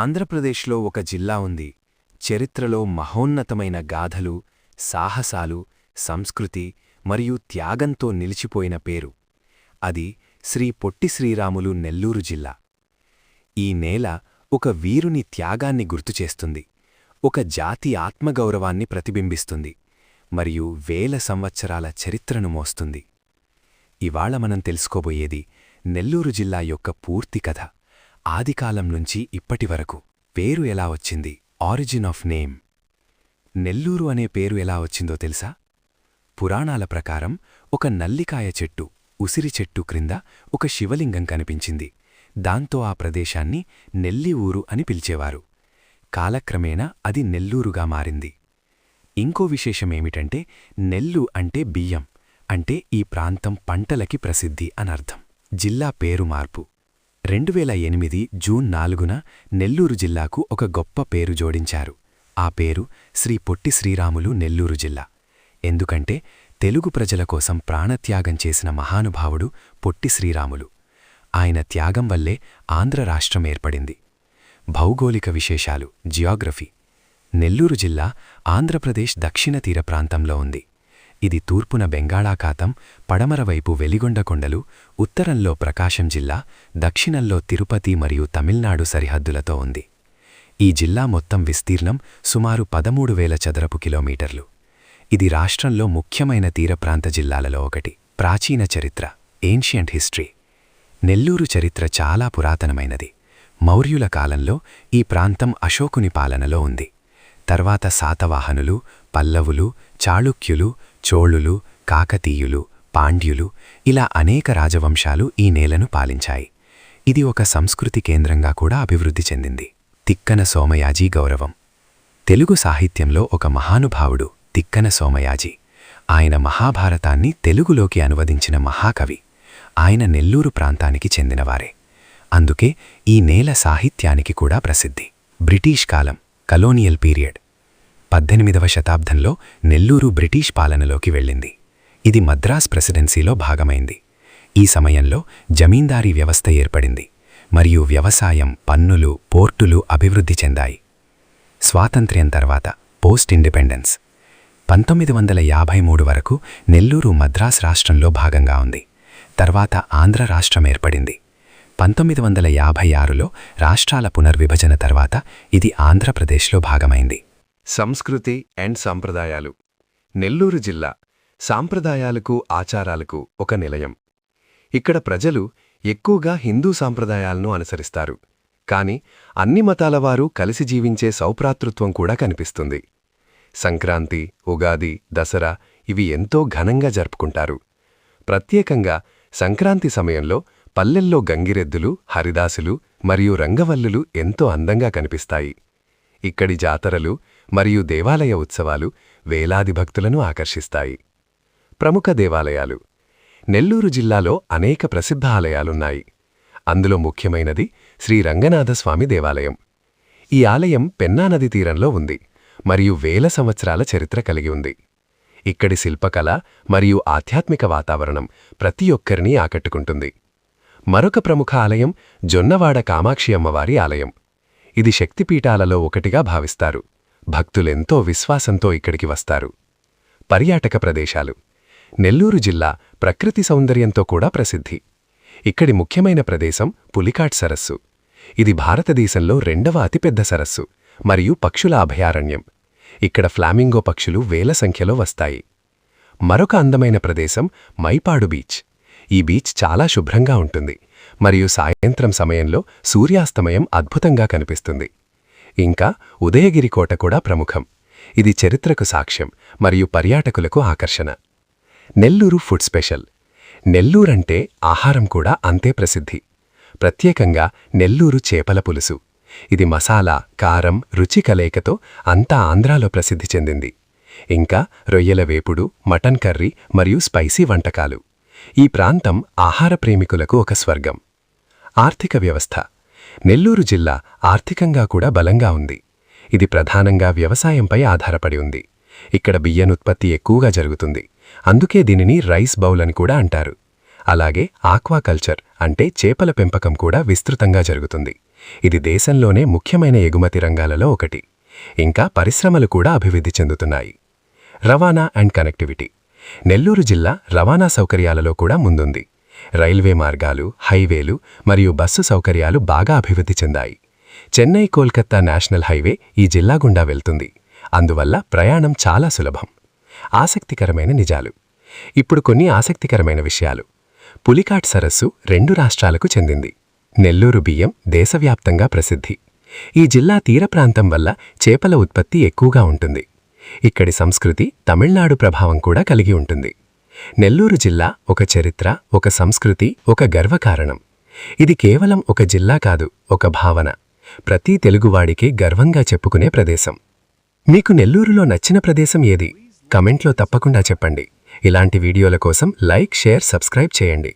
ఆంధ్రప్రదేశ్లో ఒక జిల్లా ఉంది. చరిత్రలో మహోన్నతమైన గాథలు, సాహసాలు, సంస్కృతి మరియు త్యాగంతో నిలిచిపోయిన పేరు. అది శ్రీ పొట్టి శ్రీరాములు నెల్లూరు జిల్లా. ఈ నేల ఒక వీరుని త్యాగాన్ని గుర్తుచేస్తుంది, ఒక జాతి ఆత్మగౌరవాన్ని ప్రతిబింబిస్తుంది, మరియు వేల సంవత్సరాల చరిత్రను మోస్తుంది. ఇవాళ మనం తెలుసుకోబోయేది నెల్లూరు జిల్లా యొక్క పూర్తి కథ. ఆదికాలం నుంచి ఇప్పటివరకు. పేరు ఎలా వచ్చింది? Origin of name. నెల్లూరు అనే పేరు ఎలా వచ్చిందో తెలుసా? పురాణాల ప్రకారం ఒక నల్లికాయ చెట్టు, ఉసిరి చెట్టు క్రింద ఒక శివలింగం కనిపించింది. దాంతో ఆ ప్రదేశాన్ని నెల్లి ఊరు అని పిలిచేవారు. కాలక్రమేణా అది నెల్లూరుగా మారింది. ఇంకో విశేషమేమిటంటే, నెల్లు అంటే బియ్యం, అంటే ఈ ప్రాంతం పంటలకి ప్రసిద్ధి అనర్థం. జిల్లా పేరు మార్పు. 2008 జూన్ 4న నెల్లూరు జిల్లాకు ఒక గొప్ప పేరు జోడించారు. ఆ పేరు శ్రీ పొట్టి శ్రీరాములు నెల్లూరు జిల్లా. ఎందుకంటే తెలుగు ప్రజల కోసం ప్రాణత్యాగం చేసిన మహానుభావుడు పొట్టి శ్రీరాములు. ఆయన త్యాగం వల్లే ఆంధ్ర రాష్ట్రం ఏర్పడింది. భౌగోళిక విశేషాలు. జియోగ్రఫీ. నెల్లూరు జిల్లా ఆంధ్రప్రదేశ్ దక్షిణ తీర ప్రాంతంలో ఉంది. ఇది తూర్పున బెంగాళాఖాతం, పడమరవైపు వెలిగొండ కొండలు, ఉత్తరంలో ప్రకాశం జిల్లా, దక్షిణంలో తిరుపతి మరియు తమిళనాడు సరిహద్దులతో ఉంది. ఈ జిల్లా మొత్తం విస్తీర్ణం సుమారు 13,000 చదరపు కిలోమీటర్లు. ఇది రాష్ట్రంలో ముఖ్యమైన తీరప్రాంత జిల్లాలలో ఒకటి. ప్రాచీన చరిత్ర. Ancient history. నెల్లూరు చరిత్ర చాలా పురాతనమైనది. మౌర్యుల కాలంలో ఈ ప్రాంతం అశోకుని పాలనలో ఉంది. తర్వాత శాతవాహనులు, పల్లవులు, చాళుక్యులు, చోళులు, కాకతీయులు, పాండ్యులు, ఇలా అనేక రాజవంశాలు ఈ నేలను పాలించాయి. ఇది ఒక సంస్కృతి కేంద్రంగా కూడా అభివృద్ధి చెందింది. తిక్కన సోమయాజీ గౌరవం. తెలుగు సాహిత్యంలో ఒక మహానుభావుడు తిక్కన సోమయాజీ. ఆయన మహాభారతాన్ని తెలుగులోకి అనువదించిన మహాకవి. ఆయన నెల్లూరు ప్రాంతానికి చెందినవారే. అందుకే ఈ నేల సాహిత్యానికి కూడా ప్రసిద్ధి. బ్రిటిష్ కాలం. Colonial period. 18వ శతాబ్దంలో నెల్లూరు బ్రిటిష్ పాలనలోకి వెళ్ళింది. ఇది మద్రాస్ ప్రెసిడెన్సీలో భాగమైంది. ఈ సమయంలో జమీందారీ వ్యవస్థ ఏర్పడింది, మరియు వ్యవసాయం, పన్నులు, పోర్టులు అభివృద్ధి చెందాయి. స్వాతంత్ర్యం తర్వాత. Post independence. 1953 వరకు నెల్లూరు మద్రాస్ రాష్ట్రంలో భాగంగా ఉంది. తర్వాత ఆంధ్ర రాష్ట్రం ఏర్పడింది. 1956లో రాష్ట్రాల పునర్విభజన తర్వాత ఇది ఆంధ్రప్రదేశ్లో భాగమైంది. సంస్కృతి అండ్ సాంప్రదాయాలు. నెల్లూరు జిల్లా సాంప్రదాయాలకు, ఆచారాలకు ఒక నిలయం. ఇక్కడ ప్రజలు ఎక్కువగా హిందూ సాంప్రదాయాలను అనుసరిస్తారు. కాని అన్ని మతాలవారు కలిసి జీవించే సౌభ్రాతృత్వం కూడా కనిపిస్తుంది. సంక్రాంతి, ఉగాది, దసరా ఇవి ఎంతో ఘనంగా జరుపుకుంటారు. ప్రత్యేకంగా సంక్రాంతి సమయంలో పల్లెల్లో గంగిరెద్దులు, హరిదాసులు మరియు రంగవల్లులు ఎంతో అందంగా కనిపిస్తాయి. ఇక్కడి జాతరలు మరియు దేవాలయ ఉత్సవాలు వేలాది భక్తులను ఆకర్షిస్తాయి. ప్రముఖ దేవాలయాలు. నెల్లూరు జిల్లాలో అనేక ప్రసిద్ధ ఆలయాలున్నాయి. అందులో ముఖ్యమైనది శ్రీ రంగనాథస్వామి దేవాలయం. ఈ ఆలయం పెన్నా నది తీరంలో ఉంది మరియు వేల సంవత్సరాల చరిత్ర కలిగి ఉంది. ఇక్కడి శిల్పకళ మరియు ఆధ్యాత్మిక వాతావరణం ప్రతి ఒక్కరినీ ఆకట్టుకుంటుంది. మరొక ప్రముఖ ఆలయం జొన్నవాడ కామాక్షి అమ్మవారి ఆలయం. ఇది శక్తిపీఠాలలో ఒకటిగా భావిస్తారు. భక్తులెంతో విశ్వాసంతో ఇక్కడికి వస్తారు. పర్యాటక ప్రదేశాలు. నెల్లూరు జిల్లా ప్రకృతి సౌందర్యంతో కూడా ప్రసిద్ధి. ఇక్కడి ముఖ్యమైన ప్రదేశం పులికాట్ సరస్సు. ఇది భారతదేశంలో 2వ అతిపెద్ద సరస్సు మరియు పక్షుల అభయారణ్యం. ఇక్కడ ఫ్లామింగో పక్షులు వేల సంఖ్యలో వస్తాయి. మరొక అందమైన ప్రదేశం మైపాడు బీచ్. ఈ బీచ్ చాలా శుభ్రంగా ఉంటుంది మరియు సాయంత్రం సమయంలో సూర్యాస్తమయం అద్భుతంగా కనిపిస్తుంది. ఇంకా ఉదయగిరి కోట కూడా ప్రముఖం. ఇది చరిత్రకు సాక్ష్యం మరియు పర్యాటకులకు ఆకర్షణ. Nellore food special. నెల్లూరంటే ఆహారం కూడా అంతే ప్రసిద్ధి. ప్రత్యేకంగా నెల్లూరు చేపల పులుసు. ఇది మసాలా, కారం, రుచి కలయికతో అంతా ఆంధ్రాలో ప్రసిద్ధి చెందింది. ఇంకా రొయ్యల వేపుడు, మటన్ కర్రీ మరియు స్పైసీ వంటకాలు. ఈ ప్రాంతం ఆహార ప్రేమికులకు ఒక స్వర్గం. ఆర్థిక వ్యవస్థ. నెల్లూరు జిల్లా ఆర్థికంగా కూడా బలంగా ఉంది. ఇది ప్రధానంగా వ్యవసాయంపై ఆధారపడి ఉంది. ఇక్కడ బియ్యనుత్పత్తి ఎక్కువగా జరుగుతుంది. అందుకే దీనిని రైస్ బౌల్ అని కూడా అంటారు. అలాగే ఆక్వాకల్చర్ అంటే చేపల పెంపకం కూడా విస్తృతంగా జరుగుతుంది. ఇది దేశంలోనే ముఖ్యమైన ఎగుమతి రంగాలలో ఒకటి. ఇంకా పరిశ్రమలు కూడా అభివృద్ధి చెందుతున్నాయి. రవాణా అండ్ కనెక్టివిటీ. నెల్లూరు జిల్లా రవాణా సౌకర్యాలలో కూడా ముందుంది. రైల్వే మార్గాలు, హైవేలు మరియు బస్సు సౌకర్యాలు బాగా అభివృద్ధి చెందాయి. చెన్నై కోల్కతా నేషనల్ హైవే ఈ జిల్లా గుండా వెళ్తుంది. అందువల్ల ప్రయాణం చాలా సులభం. ఆసక్తికరమైన నిజాలు. ఇప్పుడు కొన్ని ఆసక్తికరమైన విషయాలు. పులికాట్ సరస్సు 2 రాష్ట్రాలకు చెందింది. నెల్లూరు బియ్యం దేశవ్యాప్తంగా ప్రసిద్ధి. ఈ జిల్లా తీర ప్రాంతం వల్ల చేపల ఉత్పత్తి ఎక్కువగా ఉంటుంది. ఇక్కడి సంస్కృతి తమిళనాడు ప్రభావం కూడా కలిగి ఉంటుంది. నెల్లూరు జిల్లా ఒక చరిత్ర, ఒక సంస్కృతి, ఒక గర్వకారణం. ఇది కేవలం ఒక జిల్లా కాదు, ఒక భావన. ప్రతి తెలుగువాడికి గర్వంగా చెప్పుకునే ప్రదేశం. మీకు నెల్లూరులో నచ్చిన ప్రదేశం ఏది? కమెంట్లో తప్పకుండా చెప్పండి. ఇలాంటి వీడియోల కోసం లైక్, షేర్, సబ్స్క్రైబ్ చేయండి.